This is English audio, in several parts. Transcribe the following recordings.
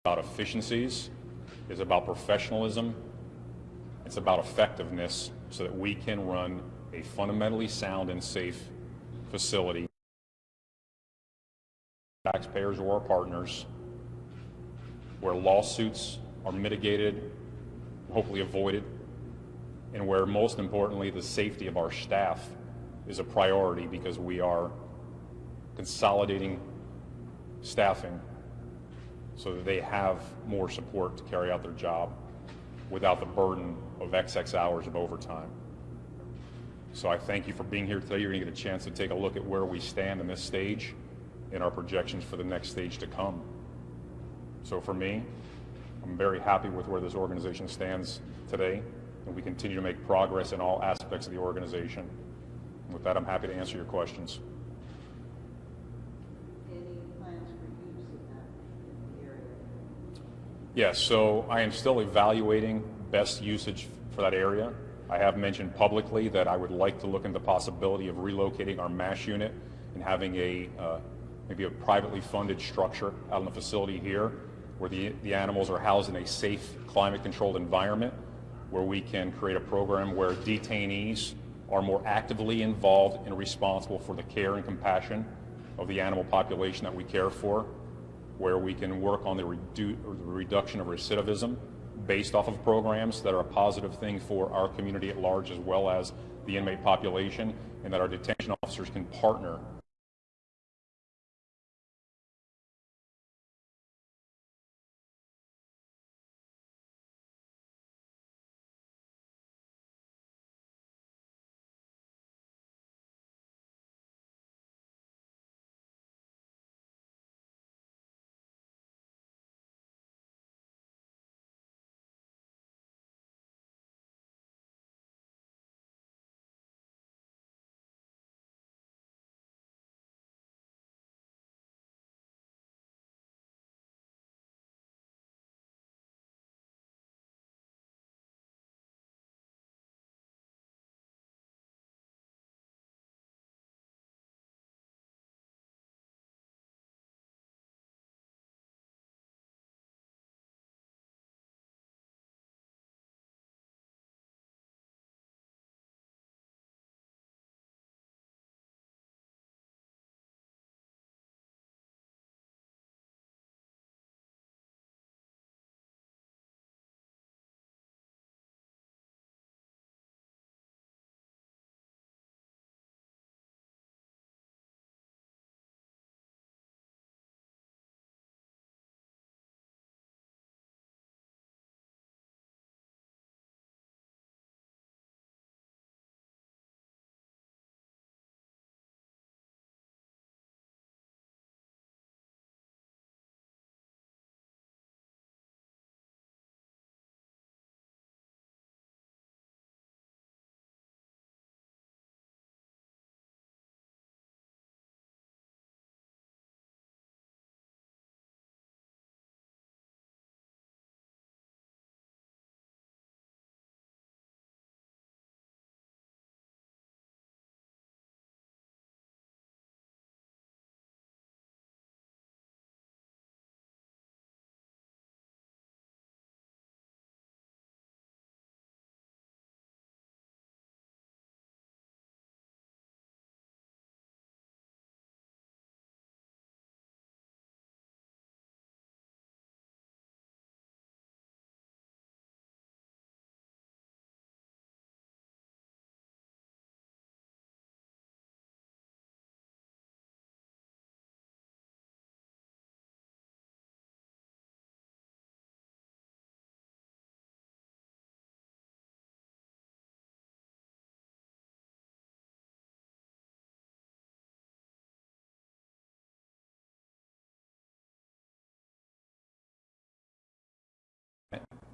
about efficiencies, it's about professionalism, it's about effectiveness so that we can run a fundamentally sound and safe facility. Taxpayers or our partners, where lawsuits are mitigated, hopefully avoided, and where most importantly the safety of our staff is a priority because we are consolidating staffing so that they have more support to carry out their job without the burden of XX hours of overtime. So I thank you for being here today. You're going to get a chance to take a look at where we stand in this stage and our projections for the next stage to come. So for me, I'm very happy with where this organization stands today, and we continue to make progress in all aspects of the organization. And with that, I'm happy to answer your questions. Any plans for use of that area? Yes, so I am still evaluating best usage for that area. I have mentioned publicly that I would like to look into the possibility of relocating our MASH unit and having maybe a privately funded structure out in the facility here where the animals are housed in a safe, climate-controlled environment, where we can create a program where detainees are more actively involved and responsible for the care and compassion of the animal population that we care for, where we can work on the reduction of recidivism based off of programs that are a positive thing for our community at large as well as the inmate population, and that our detention officers can partner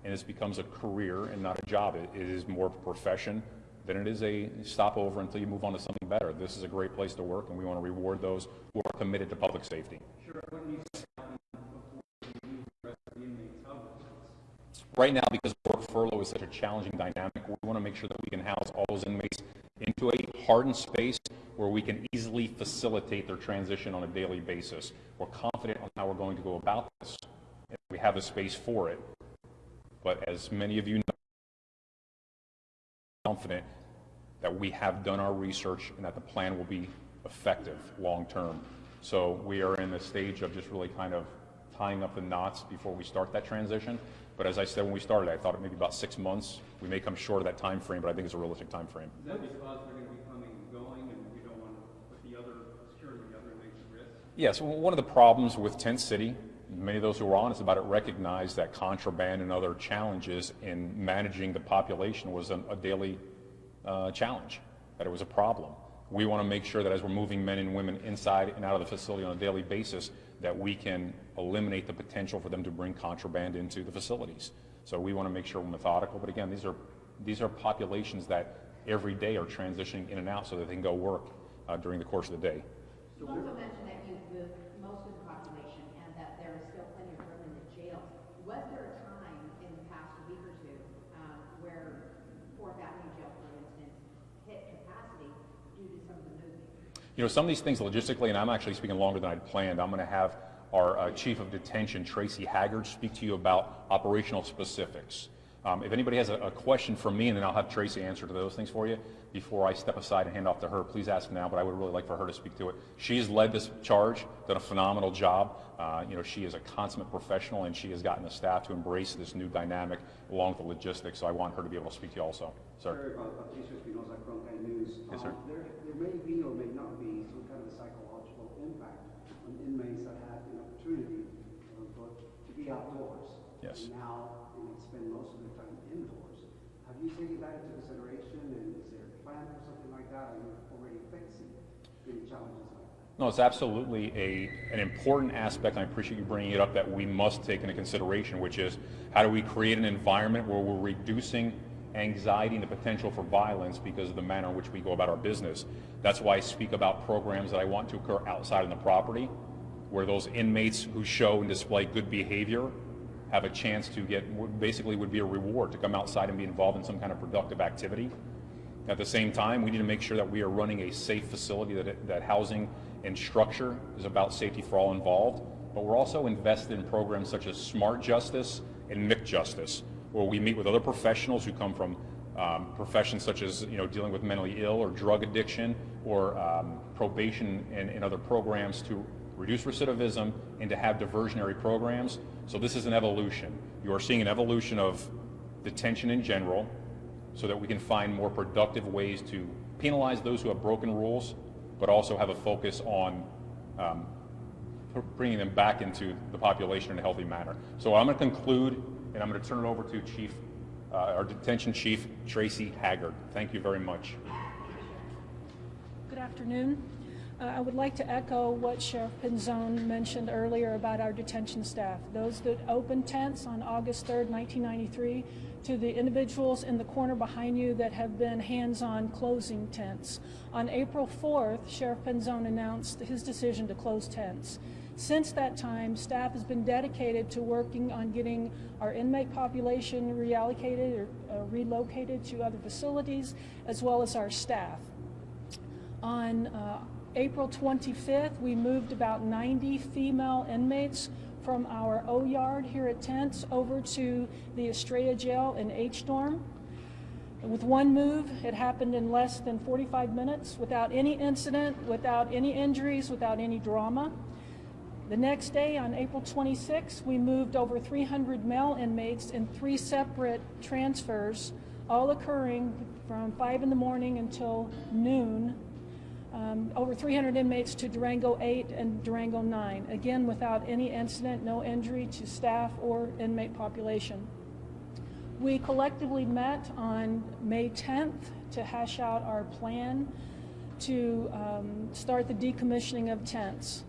and this becomes a career and not a job. It is more of a profession than it is a stopover until you move on to something better. This is a great place to work, and we want to reward those who are committed to public safety. Sure, what needs to happen before you use the rest of the inmates out of this? Right now, because work furlough is such a challenging dynamic, we want to make sure that we can house all those inmates into a hardened space where we can easily facilitate their transition on a daily basis. We're confident on how we're going to go about this. and we have the space for it. But as many of you know, I'm confident that we have done our research and that the plan will be effective long term. So we are in the stage of just really kind of tying up the knots before we start that transition. But as I said when we started, I thought it may be about 6 months. We may come short of that time frame, but I think it's a realistic time frame. Is that because they're going to be coming and going, and we don't want to put the other security of the other inmates at risk? Yes, one of the problems with Tent City, many of those who were honest about it recognize that contraband and other challenges in managing the population was a daily challenge, that it was a problem. We want to make sure that as we're moving men and women inside and out of the facility on a daily basis, that we can eliminate the potential for them to bring contraband into the facilities. So we want to make sure we're methodical, but again, these are populations that every day are transitioning in and out so that they can go work during the course of the day. You also mentioned that you've moved most of the population and that there is still plenty of room in the jails. Was there a time in the past week or two where Fourth Avenue Jail, for instance, hit capacity due to some of the movement? You know, some of these things logistically, and I'm actually speaking longer than I'd planned, I'm going to have our Chief of Detention, Tracy Haggard, speak to you about operational specifics. If anybody has a question for me, and then I'll have Tracy answer to those things for you, before I step aside and hand off to her, please ask now, but I would really like for her to speak to it. She's led this charge, done a phenomenal job. You know, she is a consummate professional, and she has gotten the staff to embrace this new dynamic along with the logistics, so I want her to be able to speak to you also. Sir. Sheriff, Patricio Espinosa, Frontline News. Yes, sir. There may be or may not be some kind of a psychological impact on inmates that have an opportunity to be outdoors. Yes. And now spend most of their time indoors. Have you taken that into consideration, and is there a plan for something like that? Are you already fixing any challenges like that? No, it's absolutely an important aspect, and I appreciate you bringing it up, that we must take into consideration, which is how do we create an environment where we're reducing anxiety and the potential for violence because of the manner in which we go about our business. That's why I speak about programs that I want to occur outside of the property, where those inmates who show and display good behavior have a chance to get, basically would be a reward to come outside and be involved in some kind of productive activity. At the same time, we need to make sure that we are running a safe facility, that housing and structure is about safety for all involved, but we're also invested in programs such as Smart Justice and Mick Justice, where we meet with other professionals who come from professions such as dealing with mentally ill or drug addiction or probation and other programs to reduce recidivism and to have diversionary programs. So this is an evolution. You are seeing an evolution of detention in general so that we can find more productive ways to penalize those who have broken rules, but also have a focus on bringing them back into the population in a healthy manner. So I'm going to conclude, and I'm going to turn it over to our Detention Chief, Tracy Haggard. Thank you very much. Good afternoon. I would like to echo what Sheriff Penzone mentioned earlier about our detention staff. Those that opened tents on August 3rd, 1993, to the individuals in the corner behind you that have been hands-on closing tents. On April 4th, Sheriff Penzone announced his decision to close tents. Since that time, staff has been dedicated to working on getting our inmate population reallocated or relocated to other facilities, as well as our staff. On April 25th, we moved about 90 female inmates from our O yard here at Tents over to the Estrella Jail in H dorm. With one move, it happened in less than 45 minutes, without any incident, without any injuries, without any drama. The next day, on April 26th, we moved over 300 male inmates in 3 separate transfers, all occurring from 5 in the morning until noon. Over 300 inmates to Durango 8 and Durango 9, again without any incident, no injury to staff or inmate population. We collectively met on May 10th to hash out our plan to start the decommissioning of tents.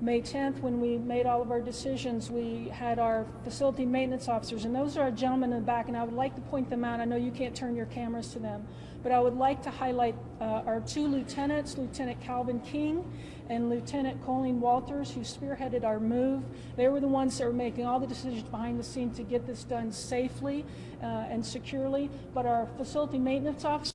May 10th, when we made all of our decisions, we had our facility maintenance officers, and those are our gentlemen in the back, and I would like to point them out. I know you can't turn your cameras to them, but I would like to highlight our 2 lieutenants, Lieutenant Calvin King and Lieutenant Colleen Walters, who spearheaded our move. They were the ones that were making all the decisions behind the scenes to get this done safely and securely, but our facility maintenance officers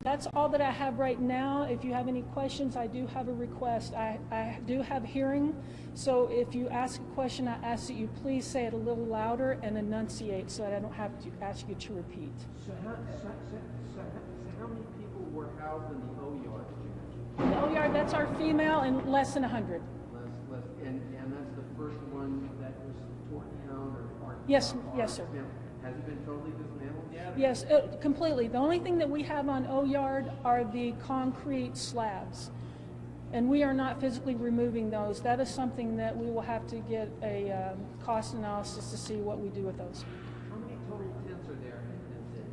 That's all that I have right now. If you have any questions, I do have a request. I do have hearing, so if you ask a question, I ask that you please say it a little louder and enunciate so that I don't have to ask you to repeat. So how many people were housed in the O yard that you mentioned? In the O yard, that's our female and less than 100. And that's the first one that was torn down or Yes, yes, sir. dismantled. Has it been totally dismantled yet? Yes, completely. The only thing that we have on O yard are the concrete slabs. And we are not physically removing those. That is something that we will have to get a cost analysis to see what we do with those. How many total tents are there in the city?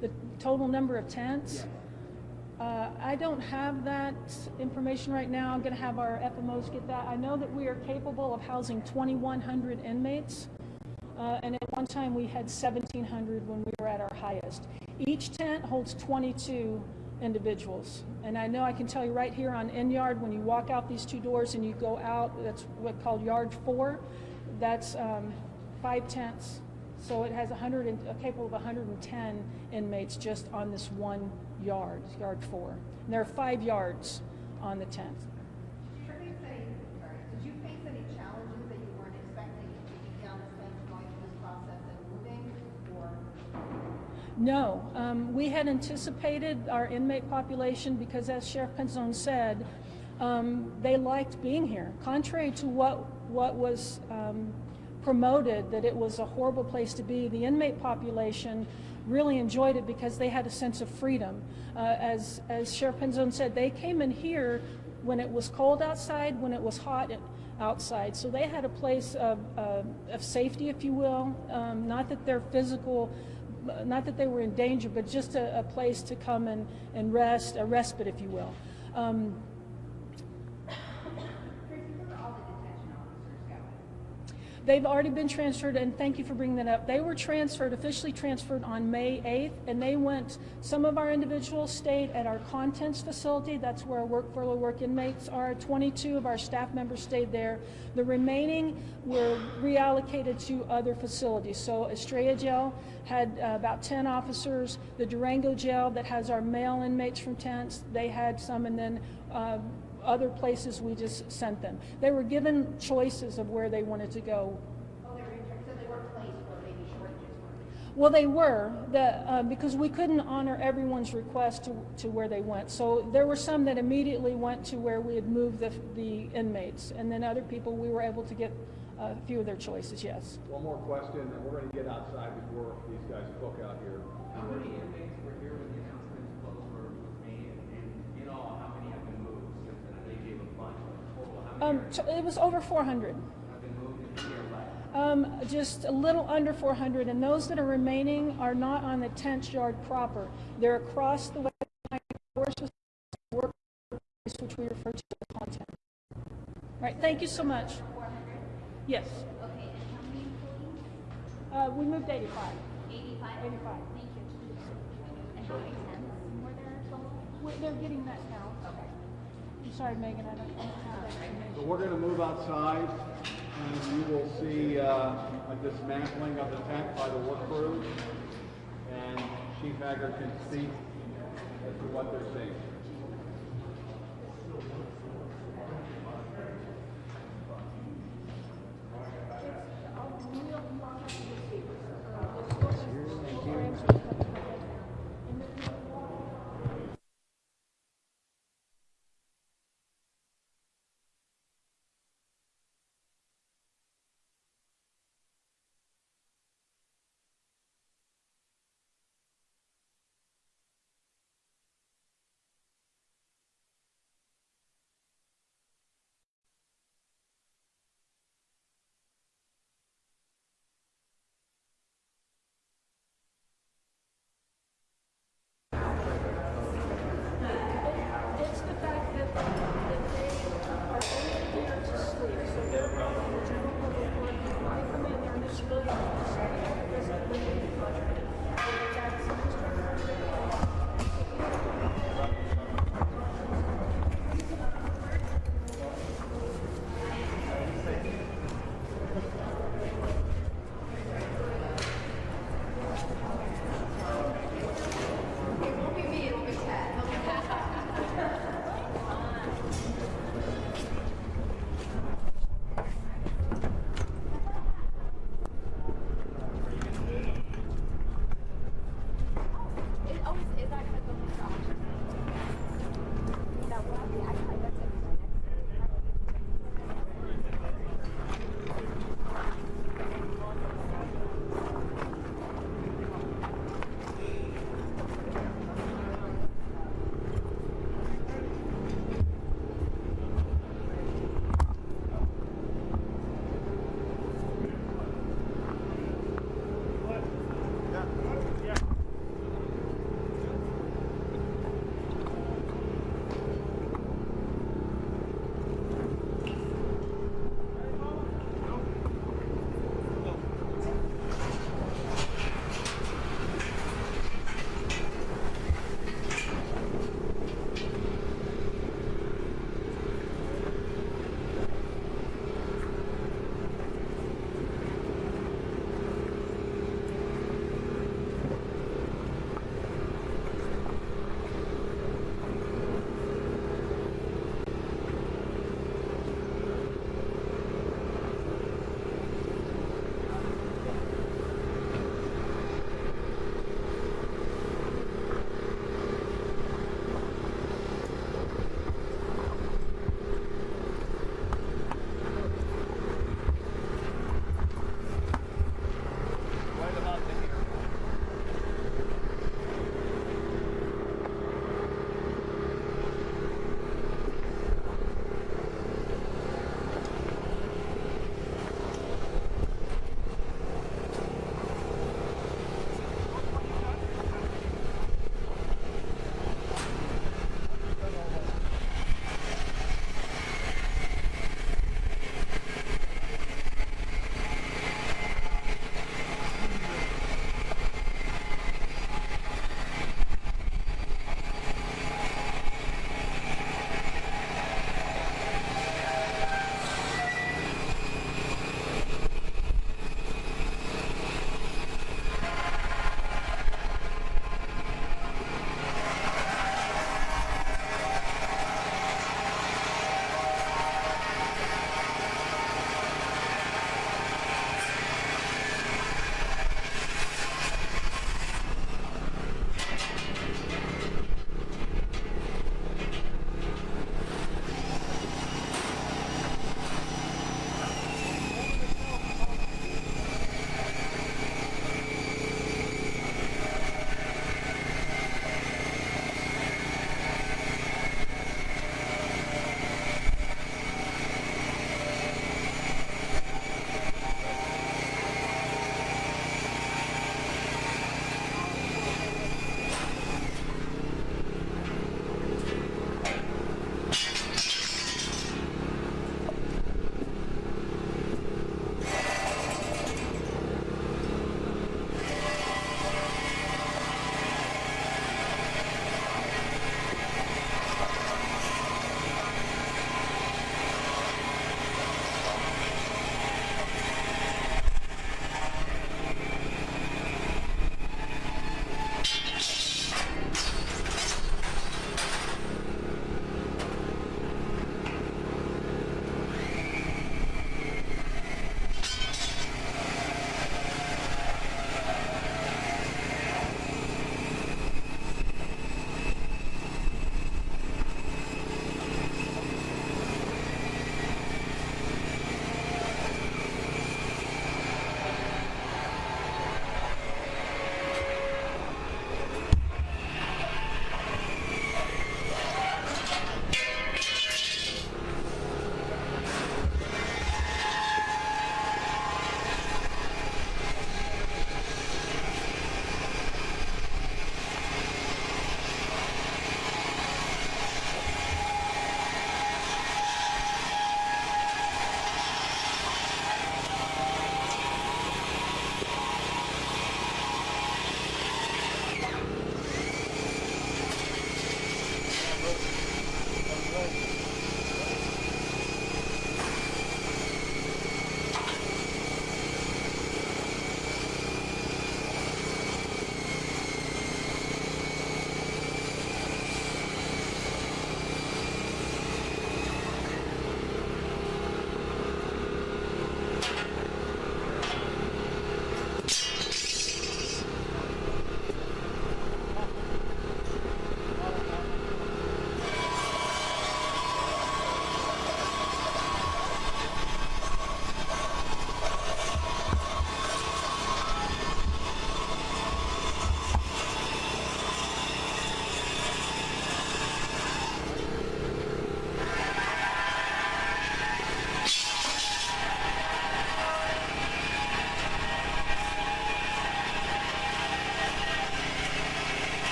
The total number of tents? Yes. I don't have that information right now. I'm going to have our FMOs get that. I know that we are capable of housing 2,100 inmates. And at one time we had 1,700 when we were at our highest. Each tent holds 22 individuals. And I know I can tell you right here on N Yard, when you walk out these two doors and you go out, that's what's called Yard 4, that's 5 tents. So it has capable of 110 inmates just on this one yard, Yard 4. And there are 5 yards on the tent. Did you face any challenges that you weren't expecting down this fence going through this process and moving, or? No, we had anticipated our inmate population because, as Sheriff Penzone said, they liked being here. Contrary to what was promoted, that it was a horrible place to be, the inmate population really enjoyed it because they had a sense of freedom. As Sheriff Penzone said, they came in here when it was cold outside, when it was hot outside. So they had a place of safety, if you will. Not that they're physical, not that they were in danger, but just a place to come and rest, a respite, if you will. They've already been transferred, and thank you for bringing that up. They were officially transferred on May 8th, and they went, some of our individuals stayed at our contents facility. That's where our furlough work inmates are. 22 of our staff members stayed there. The remaining were reallocated to other facilities. So Estrella Jail had about 10 officers. The Durango Jail that has our male inmates from tents, they had some, and then other places we just sent them. They were given choices of where they wanted to go. Oh, so they were placed where maybe shortages were? Well, they were, because we couldn't honor everyone's request to where they went. So there were some that immediately went to where we had moved the inmates, and then other people we were able to get a few of their choices, yes. One more question, and we're going to get outside before these guys cook out here. How many inmates were here when the announcements were made, and in all, how many have been moved since then? They gave a bunch, but total, how many It was over 400. have been moved and how many are left? Just a little under 400, and those that are remaining are not on the tent yard proper. They're across the way work, which we refer to as content. Right, thank you so much. 400? Yes, Okay, and how many employees? we moved 85. 85? 85. Thank you. And how many tents were there total? They're getting that now. Okay. I'm sorry, Megan, I don't have that information. So we're going to move outside, and you will see a dismantling of the tent by the work crew, and Chief Haggard can speak as to what they're seeing.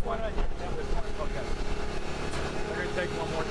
Why don't I just have this one? Okay. We're going to take one more